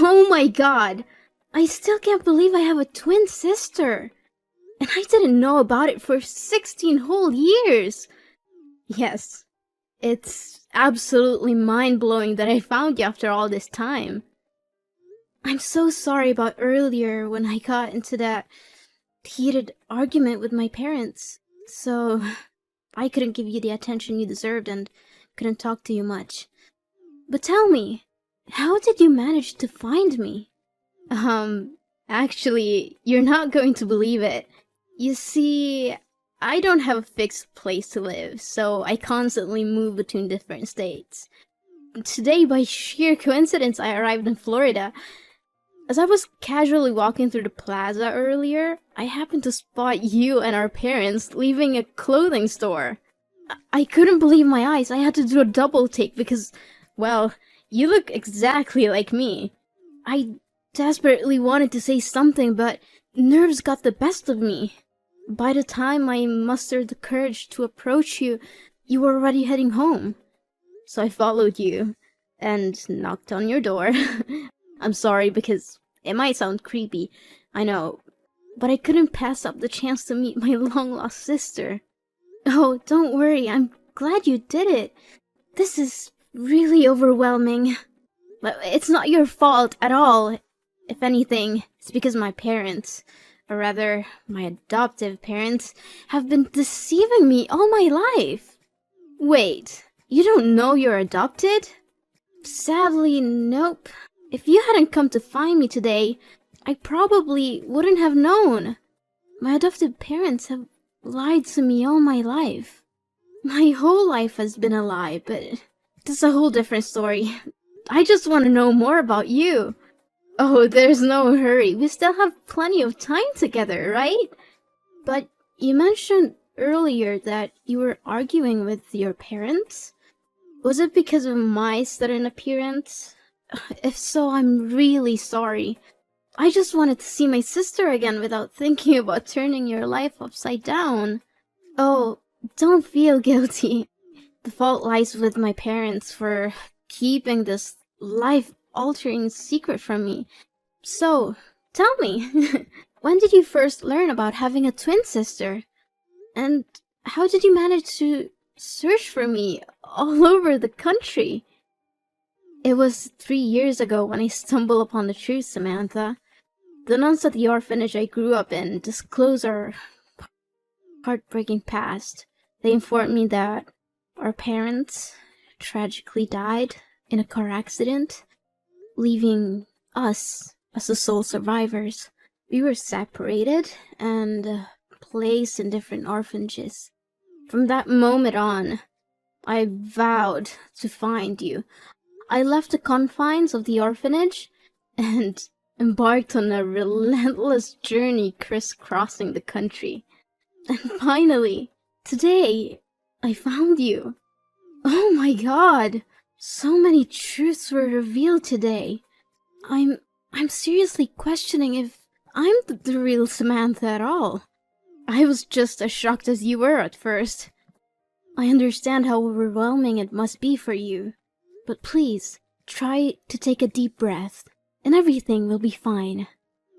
Oh my god! I still can't believe I have a twin sister! And I didn't know about it for 16 whole years! Yes, it's absolutely mind-blowing that I found you after all this time. I'm so sorry about earlier when I got into that heated argument with my parents. So, I couldn't give you the attention you deserved and couldn't talk to you much. But tell me, how did you manage to find me? Actually, you're not going to believe it. You see, I don't have a fixed place to live, so I constantly move between different states. Today, by sheer coincidence, I arrived in Florida. As I was casually walking through the plaza earlier, I happened to spot you and our parents leaving a clothing store. I couldn't believe my eyes. I had to do a double take because, well, you look exactly like me. I desperately wanted to say something, but nerves got the best of me. By the time I mustered the courage to approach you, you were already heading home. So I followed you and knocked on your door. I'm sorry because it might sound creepy, I know, but I couldn't pass up the chance to meet my long-lost sister. Oh, don't worry, I'm glad you did it. This is really overwhelming. But it's not your fault at all. If anything, it's because my parents, or rather, my adoptive parents, have been deceiving me all my life. Wait, you don't know you're adopted? Sadly, nope. If you hadn't come to find me today, I probably wouldn't have known. My adoptive parents have lied to me all my life. My whole life has been a lie, but that's a whole different story. I just want to know more about you. Oh, there's no hurry. We still have plenty of time together, right? But you mentioned earlier that you were arguing with your parents? Was it because of my sudden appearance? If so, I'm really sorry. I just wanted to see my sister again without thinking about turning your life upside down. Oh, don't feel guilty. The fault lies with my parents for keeping this life-altering secret from me. So, tell me, when did you first learn about having a twin sister? And how did you manage to search for me all over the country? It was 3 years ago when I stumbled upon the truth, Samantha. The nuns at the orphanage I grew up in disclosed our heartbreaking past. They informed me that our parents tragically died in a car accident, leaving us as the sole survivors. We were separated and placed in different orphanages. From that moment on, I vowed to find you. I left the confines of the orphanage and embarked on a relentless journey crisscrossing the country. And finally, today, I found you. Oh my god! So many truths were revealed today. I'm seriously questioning if I'm the real Samantha at all. I was just as shocked as you were at first. I understand how overwhelming it must be for you. But please, try to take a deep breath, and everything will be fine.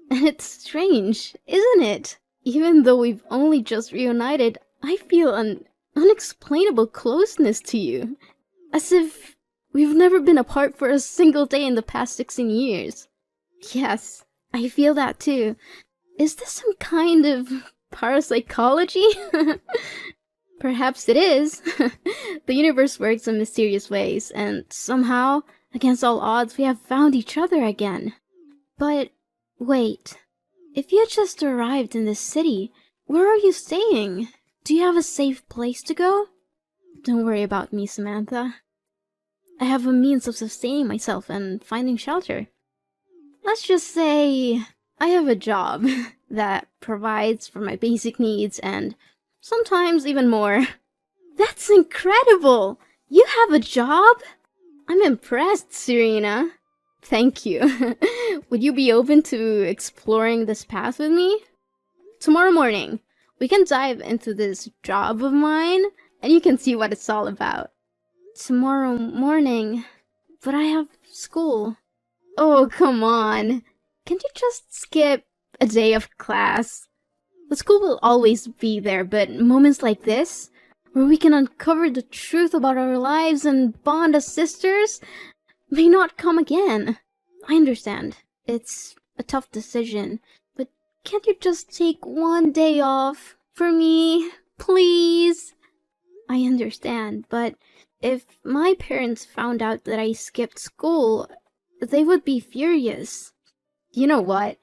And it's strange, isn't it? Even though we've only just reunited, I feel an unexplainable closeness to you. As if we've never been apart for a single day in the past 16 years. Yes, I feel that too. Is this some kind of parapsychology? Perhaps it is. The universe works in mysterious ways, and somehow, against all odds, we have found each other again. But, wait. If you just arrived in this city, where are you staying? Do you have a safe place to go? Don't worry about me, Samantha. I have a means of sustaining myself and finding shelter. Let's just say I have a job that provides for my basic needs and sometimes even more. That's incredible! You have a job? I'm impressed, Serena. Thank you. Would you be open to exploring this path with me? Tomorrow morning, we can dive into this job of mine, and you can see what it's all about. Tomorrow morning? But I have school. Oh, come on. Can't you just skip a day of class? The school will always be there, but moments like this, where we can uncover the truth about our lives and bond as sisters, may not come again. I understand. It's a tough decision, but can't you just take one day off for me, please? I understand, but if my parents found out that I skipped school, they would be furious. You know what?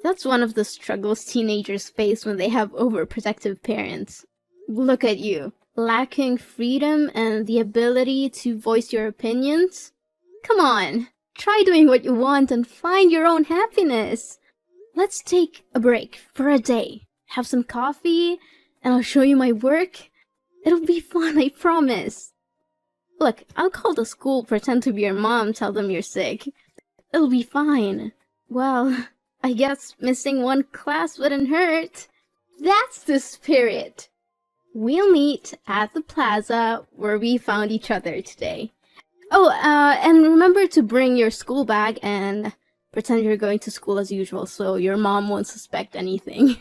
That's one of the struggles teenagers face when they have overprotective parents. Look at you, lacking freedom and the ability to voice your opinions. Come on, try doing what you want and find your own happiness. Let's take a break for a day, have some coffee, and I'll show you my work. It'll be fun, I promise. Look, I'll call the school, pretend to be your mom, tell them you're sick. It'll be fine. Well, I guess missing one class wouldn't hurt. That's the spirit. We'll meet at the plaza where we found each other today. Oh, and remember to bring your school bag and pretend you're going to school as usual so your mom won't suspect anything.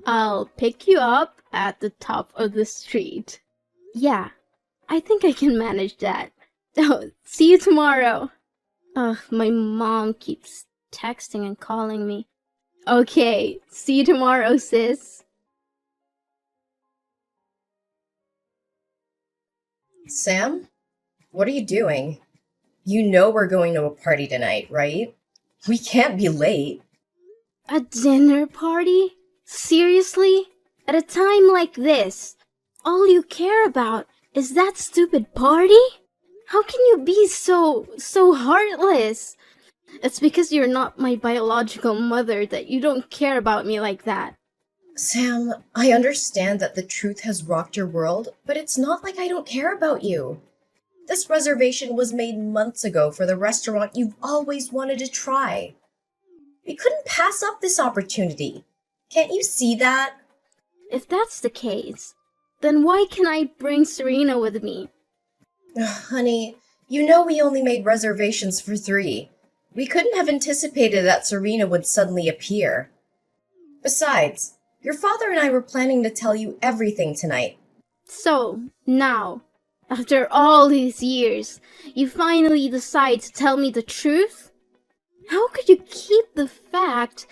I'll pick you up at the top of the street. Yeah, I think I can manage that. Oh, see you tomorrow. Ugh, my mom keeps texting and calling me. Okay, see you tomorrow, sis. Sam? What are you doing? You know we're going to a party tonight, right? We can't be late. A dinner party? Seriously? At a time like this, all you care about is that stupid party? How can you be so heartless? It's because you're not my biological mother that you don't care about me like that. Sam, I understand that the truth has rocked your world, but it's not like I don't care about you. This reservation was made months ago for the restaurant you've always wanted to try. We couldn't pass up this opportunity. Can't you see that? If that's the case, then why can't I bring Serena with me? Honey, you know we only made reservations for 3. We couldn't have anticipated that Serena would suddenly appear. Besides, your father and I were planning to tell you everything tonight. So, now, after all these years, you finally decide to tell me the truth? How could you keep the fact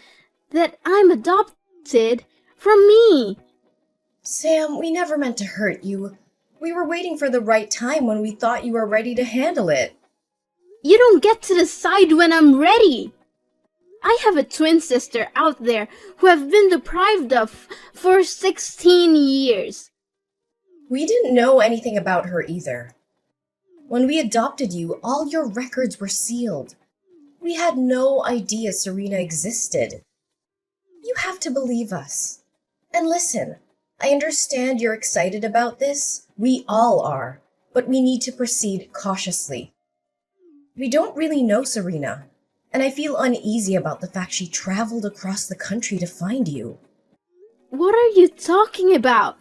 that I'm adopted from me? Sam, we never meant to hurt you. We were waiting for the right time when we thought you were ready to handle it. You don't get to decide when I'm ready. I have a twin sister out there who I've been deprived of for 16 years. We didn't know anything about her either. When we adopted you, all your records were sealed. We had no idea Serena existed. You have to believe us. And listen, I understand you're excited about this. We all are. But we need to proceed cautiously. We don't really know Serena, and I feel uneasy about the fact she traveled across the country to find you. What are you talking about?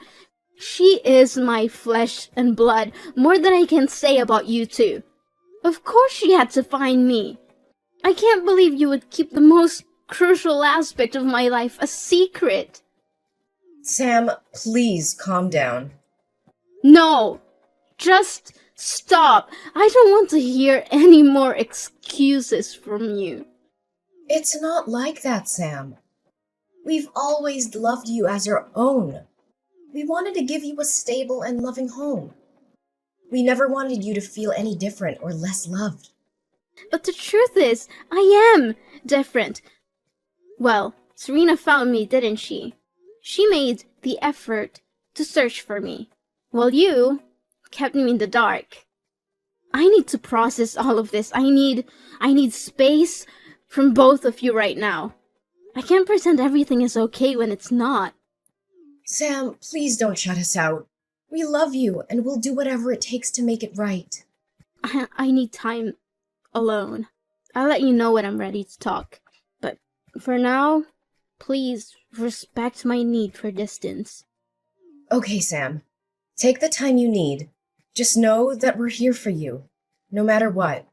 She is my flesh and blood, more than I can say about you two. Of course she had to find me. I can't believe you would keep the most crucial aspect of my life a secret. Sam, please calm down. No, just stop. I don't want to hear any more excuses from you. It's not like that, Sam. We've always loved you as our own. We wanted to give you a stable and loving home. We never wanted you to feel any different or less loved. But the truth is, I am different. Well, Serena found me, didn't she? She made the effort to search for me, while you kept me in the dark. I need to process all of this. I need space from both of you right now. I can't pretend everything is okay when it's not. Sam, please don't shut us out. We love you, and we'll do whatever it takes to make it right. I need time alone. I'll let you know when I'm ready to talk. But for now, please respect my need for distance. Okay, Sam. Take the time you need. Just know that we're here for you, no matter what.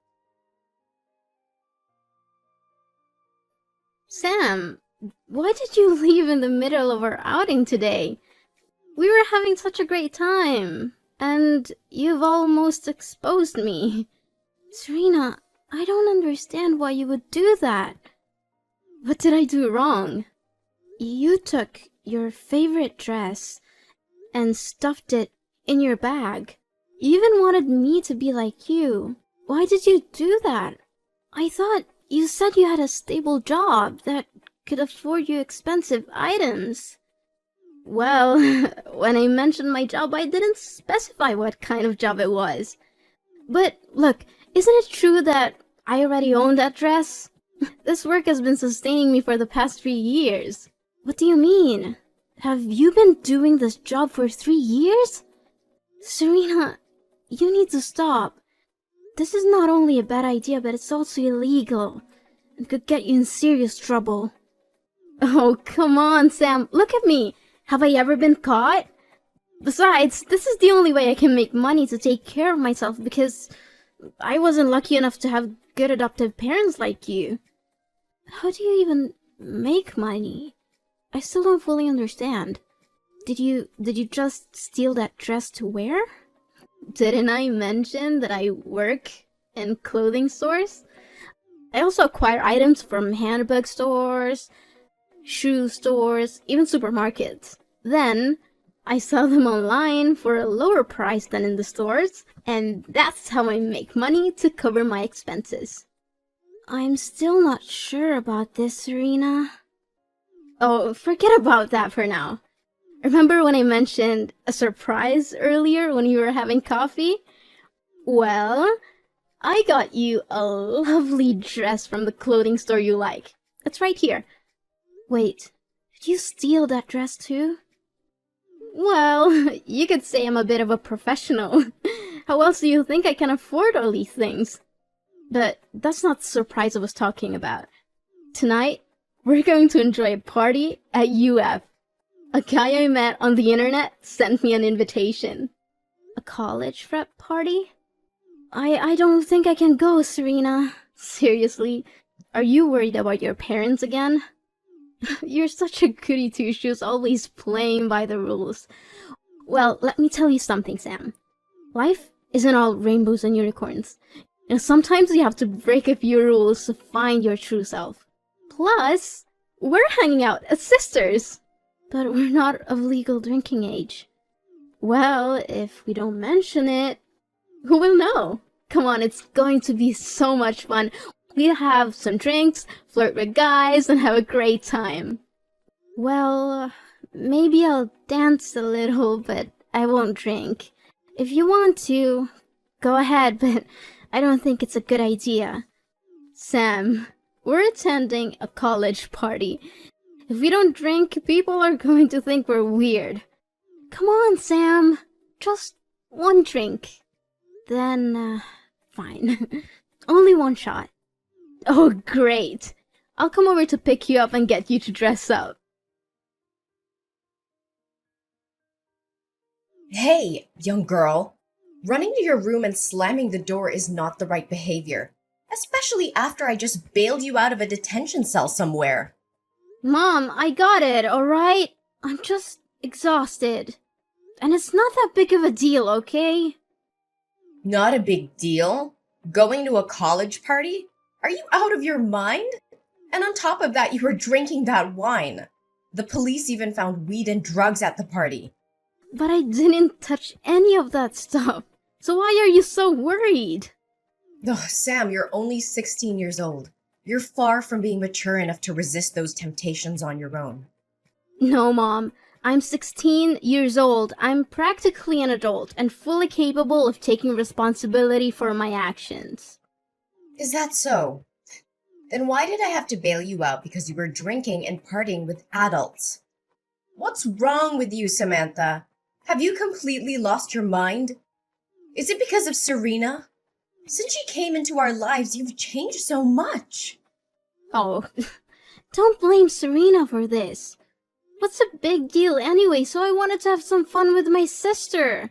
Sam, why did you leave in the middle of our outing today? We were having such a great time, and you've almost exposed me. Serena, I don't understand why you would do that. What did I do wrong? You took your favorite dress and stuffed it in your bag. You even wanted me to be like you. Why did you do that? I thought you said you had a stable job that could afford you expensive items. Well, when I mentioned my job, I didn't specify what kind of job it was. But look, isn't it true that I already own that dress? This work has been sustaining me for the past 3 years. What do you mean? Have you been doing this job for 3 years? Serena, you need to stop. This is not only a bad idea, but it's also illegal and could get you in serious trouble. Oh, come on, Sam. Look at me. Have I ever been caught? Besides, this is the only way I can make money to take care of myself because I wasn't lucky enough to have good adoptive parents like you. How do you even make money? I still don't fully understand. Did you just steal that dress to wear? Didn't I mention that I work in clothing stores? I also acquire items from handbag stores, shoe stores, even supermarkets. Then, I sell them online for a lower price than in the stores, and that's how I make money to cover my expenses. I'm still not sure about this, Serena. Oh, forget about that for now. Remember when I mentioned a surprise earlier when you were having coffee? Well, I got you a lovely dress from the clothing store you like. It's right here. Wait, did you steal that dress too? Well, you could say I'm a bit of a professional. How else do you think I can afford all these things? But that's not the surprise I was talking about. Tonight, we're going to enjoy a party at UF. A guy I met on the internet sent me an invitation. A college prep party? I don't think I can go, Serena. Seriously, are you worried about your parents again? You're such a goody two-shoes, always playing by the rules. Well, let me tell you something, Sam. Life isn't all rainbows and unicorns. And sometimes you have to break a few rules to find your true self. Plus, we're hanging out as sisters. But we're not of legal drinking age. Well, if we don't mention it, who will know? Come on, it's going to be so much fun. We'll have some drinks, flirt with guys, and have a great time. Well, maybe I'll dance a little, but I won't drink. If you want to, go ahead, but I don't think it's a good idea. Sam, we're attending a college party. If we don't drink, people are going to think we're weird. Come on, Sam. Just one drink. Then, fine. Only one shot. Oh, great. I'll come over to pick you up and get you to dress up. Hey, young girl. Running to your room and slamming the door is not the right behavior. Especially after I just bailed you out of a detention cell somewhere. Mom, I got it, alright? I'm just exhausted. And it's not that big of a deal, okay? Not a big deal? Going to a college party? Are you out of your mind? And on top of that, you were drinking that wine. The police even found weed and drugs at the party. But I didn't touch any of that stuff. So why are you so worried? Ugh, Sam, you're only 16 years old. You're far from being mature enough to resist those temptations on your own. No, Mom. I'm 16 years old. I'm practically an adult and fully capable of taking responsibility for my actions. Is that so? Then why did I have to bail you out because you were drinking and partying with adults? What's wrong with you, Samantha? Have you completely lost your mind? Is it because of Serena? Since she came into our lives, you've changed so much. Oh, don't blame Serena for this. What's a big deal anyway? So I wanted to have some fun with my sister.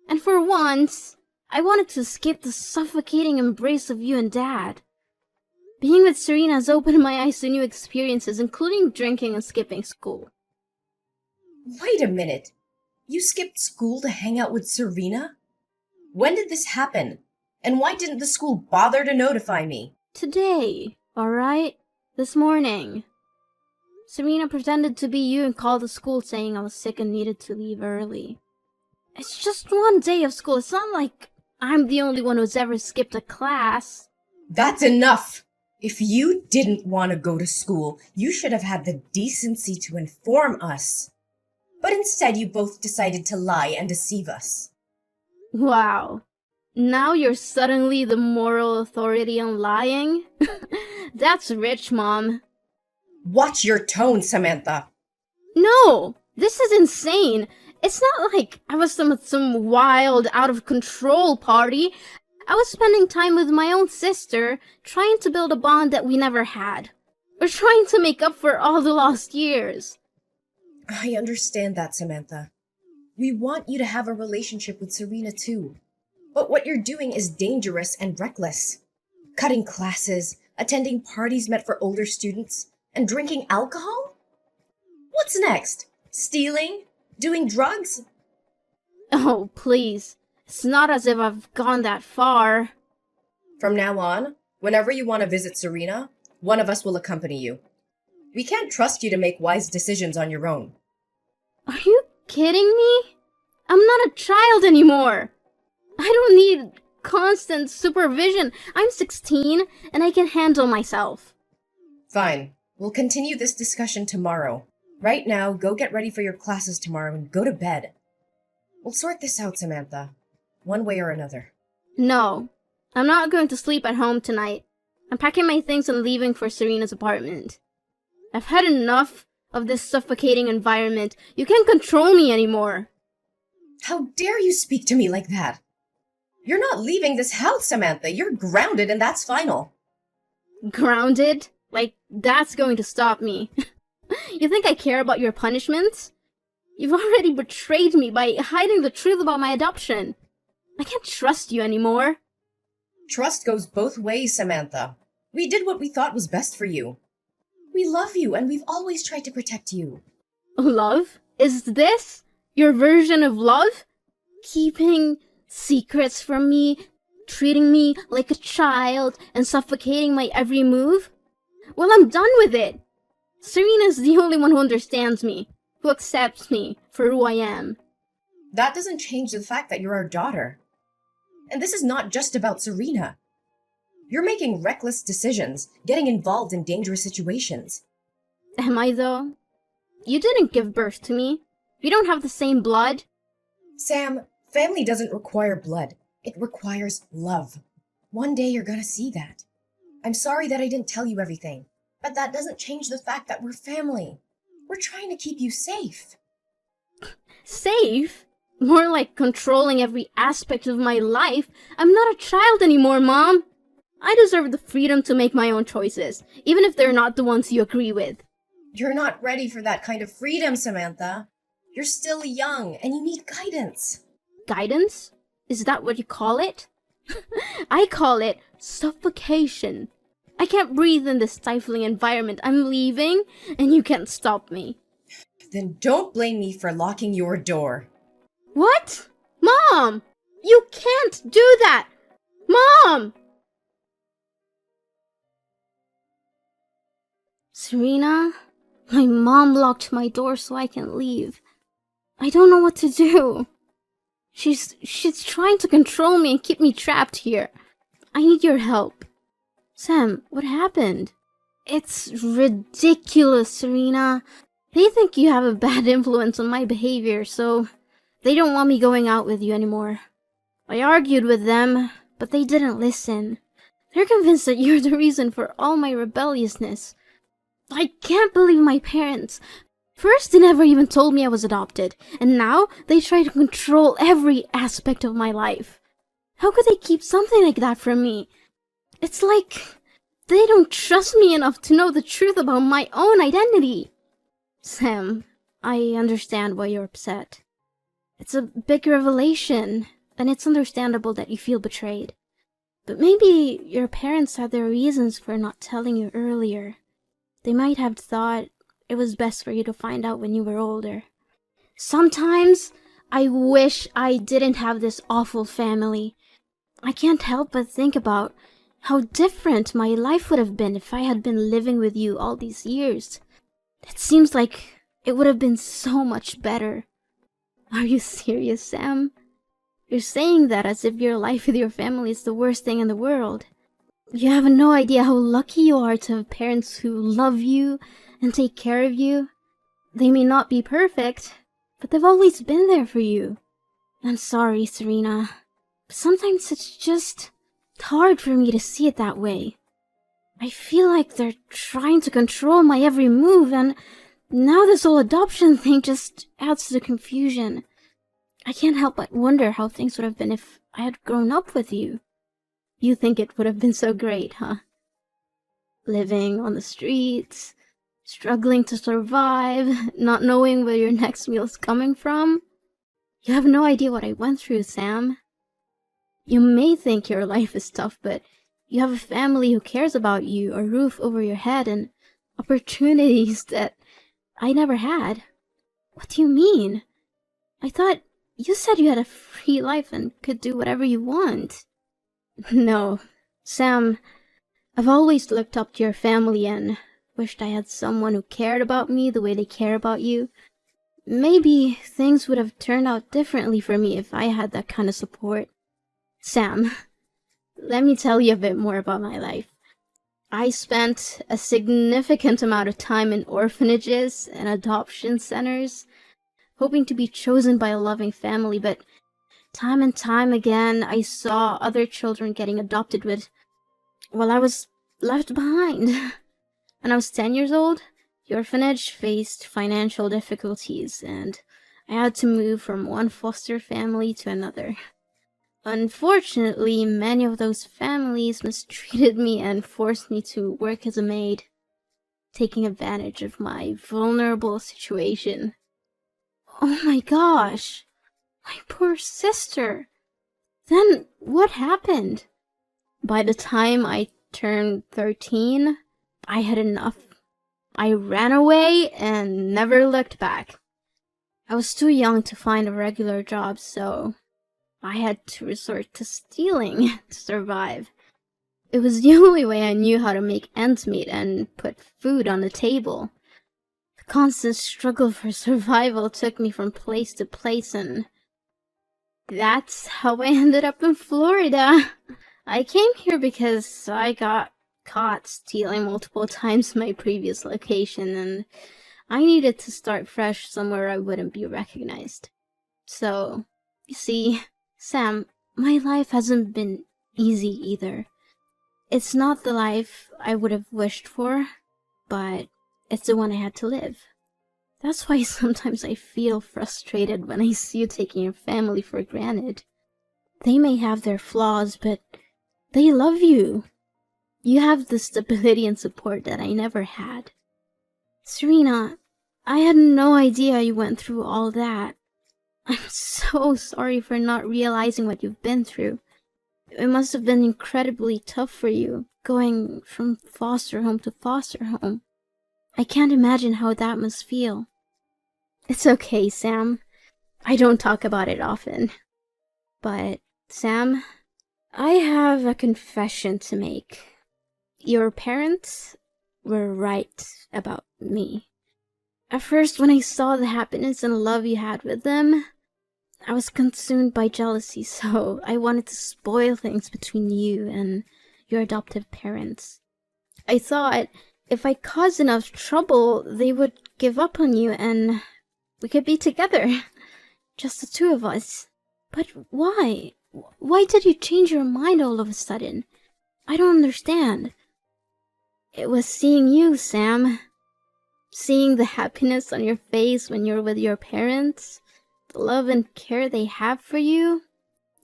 And for once, I wanted to escape the suffocating embrace of you and Dad. Being with Serena has opened my eyes to new experiences, including drinking and skipping school. Wait a minute. You skipped school to hang out with Serena? When did this happen? And why didn't the school bother to notify me? Today, alright? This morning. Serena pretended to be you and called the school saying I was sick and needed to leave early. It's just one day of school. It's not like I'm the only one who's ever skipped a class. That's enough! If you didn't want to go to school, you should have had the decency to inform us. But instead, you both decided to lie and deceive us. Wow. Now you're suddenly the moral authority on lying? That's rich, Mom. Watch your tone, Samantha. No! This is insane! It's not like I was some wild, out-of-control party. I was spending time with my own sister, trying to build a bond that we never had. We're trying to make up for all the lost years. I understand that, Samantha. We want you to have a relationship with Serena too. But what you're doing is dangerous and reckless. Cutting classes, attending parties meant for older students, and drinking alcohol? What's next? Stealing? Doing drugs? Oh, please. It's not as if I've gone that far. From now on, whenever you want to visit Serena, one of us will accompany you. We can't trust you to make wise decisions on your own. Are you kidding me? I'm not a child anymore. I don't need constant supervision. I'm 16 and I can handle myself. Fine. We'll continue this discussion tomorrow. Right now, go get ready for your classes tomorrow and go to bed. We'll sort this out, Samantha. One way or another. No, I'm not going to sleep at home tonight. I'm packing my things and leaving for Serena's apartment. I've had enough of this suffocating environment. You can't control me anymore. How dare you speak to me like that? You're not leaving this house, Samantha. You're grounded and that's final. Grounded? Like, that's going to stop me. You think I care about your punishments? You've already betrayed me by hiding the truth about my adoption. I can't trust you anymore. Trust goes both ways, Samantha. We did what we thought was best for you. We love you and we've always tried to protect you. Love? Is this your version of love? Keeping secrets from me, treating me like a child, and suffocating my every move? Well, I'm done with it. Serena's the only one who understands me, who accepts me for who I am. That doesn't change the fact that you're our daughter. And this is not just about Serena. You're making reckless decisions, getting involved in dangerous situations. Am I, though? You didn't give birth to me. We don't have the same blood. Sam, family doesn't require blood. It requires love. One day you're gonna see that. I'm sorry that I didn't tell you everything, but that doesn't change the fact that we're family. We're trying to keep you safe. Safe? More like controlling every aspect of my life. I'm not a child anymore, Mom. I deserve the freedom to make my own choices, even if they're not the ones you agree with. You're not ready for that kind of freedom, Samantha. You're still young and you need guidance. Guidance? Is that what you call it? I call it suffocation. I can't breathe in this stifling environment. I'm leaving, and you can't stop me. Then don't blame me for locking your door. What? Mom! You can't do that! Mom! Serena, my mom locked my door so I can leave. I don't know what to do. She's trying to control me and keep me trapped here. I need your help. Sam, what happened? It's ridiculous, Serena. They think you have a bad influence on my behavior, so they don't want me going out with you anymore. I argued with them, but they didn't listen. They're convinced that you're the reason for all my rebelliousness. I can't believe my parents. First, they never even told me I was adopted, and now they try to control every aspect of my life. How could they keep something like that from me? It's like they don't trust me enough to know the truth about my own identity. Sam, I understand why you're upset. It's a big revelation, and it's understandable that you feel betrayed. But maybe your parents had their reasons for not telling you earlier. They might have thought it was best for you to find out when you were older. Sometimes I wish I didn't have this awful family. I can't help but think about how different my life would have been if I had been living with you all these years. It seems like it would have been so much better. Are you serious, Sam? You're saying that as if your life with your family is the worst thing in the world. You have no idea how lucky you are to have parents who love you and take care of you. They may not be perfect, but they've always been there for you. I'm sorry, Serena, but sometimes it's just hard for me to see it that way. I feel like they're trying to control my every move, and now this whole adoption thing just adds to the confusion. I can't help but wonder how things would have been if I had grown up with you. You think it would have been so great, huh? Living on the streets, struggling to survive, not knowing where your next meal's coming from. You have no idea what I went through, Sam. You may think your life is tough, but you have a family who cares about you, a roof over your head, and opportunities that I never had. What do you mean? I thought you said you had a free life and could do whatever you want. No, Sam, I've always looked up to your family and wished I had someone who cared about me the way they care about you. Maybe things would have turned out differently for me if I had that kind of support. Sam, let me tell you a bit more about my life. I spent a significant amount of time in orphanages and adoption centers, hoping to be chosen by a loving family, but time and time again I saw other children getting adopted while I was left behind. When I was 10 years old, the orphanage faced financial difficulties, and I had to move from one foster family to another. Unfortunately, many of those families mistreated me and forced me to work as a maid, taking advantage of my vulnerable situation. Oh my gosh! My poor sister! Then what happened? By the time I turned 13, I had enough. I ran away and never looked back. I was too young to find a regular job, so I had to resort to stealing to survive. It was the only way I knew how to make ends meet and put food on the table. The constant struggle for survival took me from place to place, and that's how I ended up in Florida. I came here because I got caught stealing multiple times in my previous location, and I needed to start fresh somewhere I wouldn't be recognized. So, you see, Sam, my life hasn't been easy either. It's not the life I would have wished for, but it's the one I had to live. That's why sometimes I feel frustrated when I see you taking your family for granted. They may have their flaws, but they love you. You have the stability and support that I never had. Serena, I had no idea you went through all that. I'm so sorry for not realizing what you've been through. It must have been incredibly tough for you, going from foster home to foster home. I can't imagine how that must feel. It's okay, Sam. I don't talk about it often. But, Sam, I have a confession to make. Your parents were right about me. At first, when I saw the happiness and love you had with them, I was consumed by jealousy, so I wanted to spoil things between you and your adoptive parents. I thought if I caused enough trouble, they would give up on you and we could be together. Just the two of us. But why? Why did you change your mind all of a sudden? I don't understand. It was seeing you, Sam. Seeing the happiness on your face when you're with your parents, the love and care they have for you.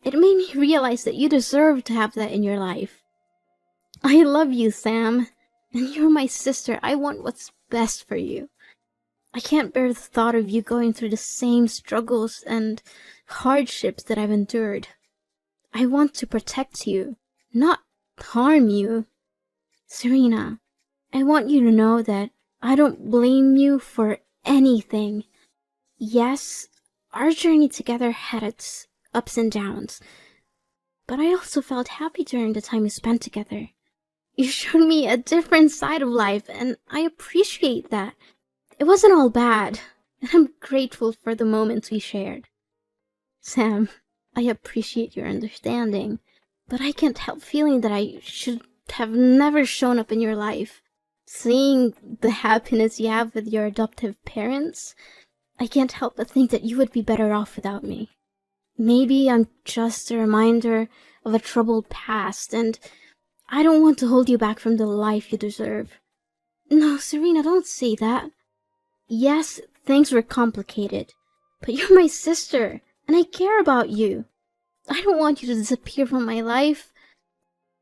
It made me realize that you deserve to have that in your life. I love you, Sam. And you're my sister. I want what's best for you. I can't bear the thought of you going through the same struggles and hardships that I've endured. I want to protect you, not harm you. Serena, I want you to know that I don't blame you for anything. Yes, our journey together had its ups and downs, but I also felt happy during the time we spent together. You showed me a different side of life, and I appreciate that. It wasn't all bad, and I'm grateful for the moments we shared. Sam, I appreciate your understanding, but I can't help feeling that I should have never shown up in your life. Seeing the happiness you have with your adoptive parents, I can't help but think that you would be better off without me. Maybe I'm just a reminder of a troubled past, and I don't want to hold you back from the life you deserve. No, Serena, don't say that. Yes, things were complicated, but you're my sister, and I care about you. I don't want you to disappear from my life.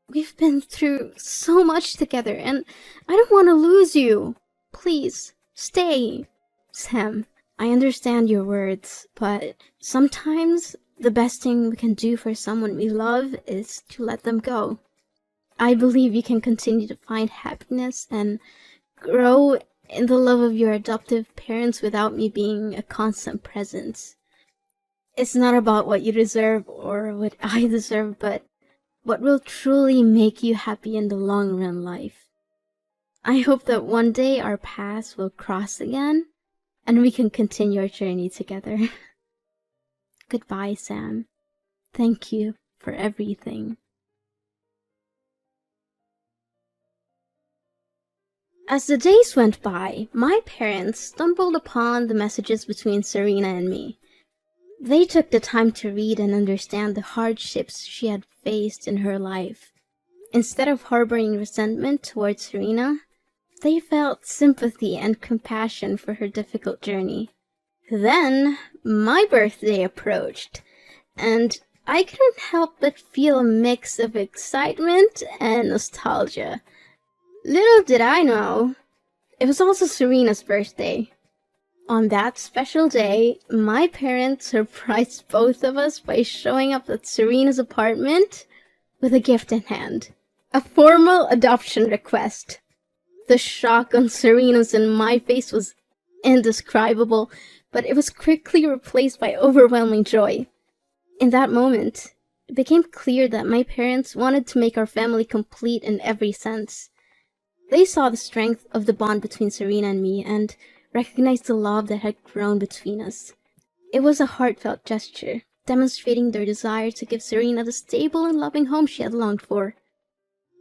We've been through so much together, and I don't want to lose you. Please, stay. Sam, I understand your words, but sometimes the best thing we can do for someone we love is to let them go. I believe you can continue to find happiness and grow in the love of your adoptive parents without me being a constant presence. It's not about what you deserve or what I deserve, but what will truly make you happy in the long run life. I hope that one day our paths will cross again and we can continue our journey together. Goodbye, Sam. Thank you for everything. As the days went by, my parents stumbled upon the messages between Serena and me. They took the time to read and understand the hardships she had faced in her life. Instead of harboring resentment towards Serena, they felt sympathy and compassion for her difficult journey. Then, my birthday approached, and I couldn't help but feel a mix of excitement and nostalgia. Little did I know, it was also Serena's birthday. On that special day, my parents surprised both of us by showing up at Serena's apartment with a gift in hand. A formal adoption request. The shock on Serena's and my face was indescribable, but it was quickly replaced by overwhelming joy. In that moment, it became clear that my parents wanted to make our family complete in every sense. They saw the strength of the bond between Serena and me and recognized the love that had grown between us. It was a heartfelt gesture, demonstrating their desire to give Serena the stable and loving home she had longed for.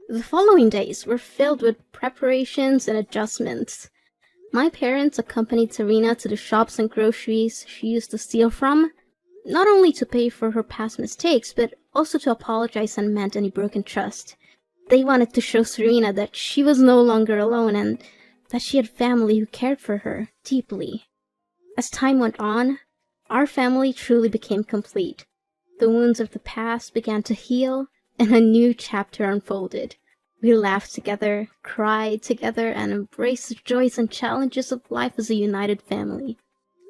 The following days were filled with preparations and adjustments. My parents accompanied Serena to the shops and groceries she used to steal from, not only to pay for her past mistakes, but also to apologize and mend any broken trust. They wanted to show Serena that she was no longer alone and that she had family who cared for her deeply. As time went on, our family truly became complete. The wounds of the past began to heal, and a new chapter unfolded. We laughed together, cried together, and embraced the joys and challenges of life as a united family.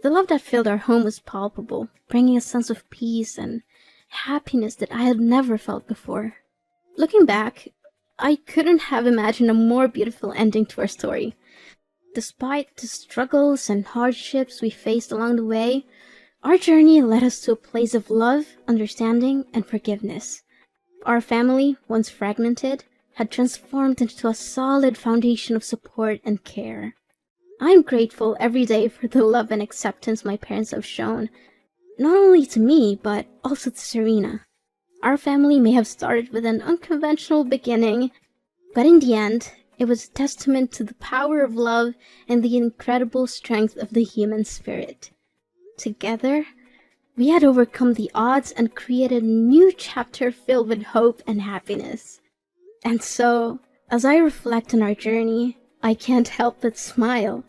The love that filled our home was palpable, bringing a sense of peace and happiness that I had never felt before. Looking back, I couldn't have imagined a more beautiful ending to our story. Despite the struggles and hardships we faced along the way, our journey led us to a place of love, understanding, and forgiveness. Our family, once fragmented, had transformed into a solid foundation of support and care. I'm grateful every day for the love and acceptance my parents have shown, not only to me, but also to Serena. Our family may have started with an unconventional beginning, but in the end, it was a testament to the power of love and the incredible strength of the human spirit. Together, we had overcome the odds and created a new chapter filled with hope and happiness. And so, as I reflect on our journey, I can't help but smile.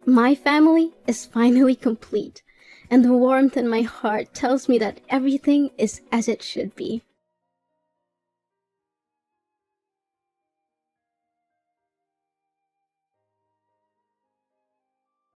My family is finally complete, and the warmth in my heart tells me that everything is as it should be.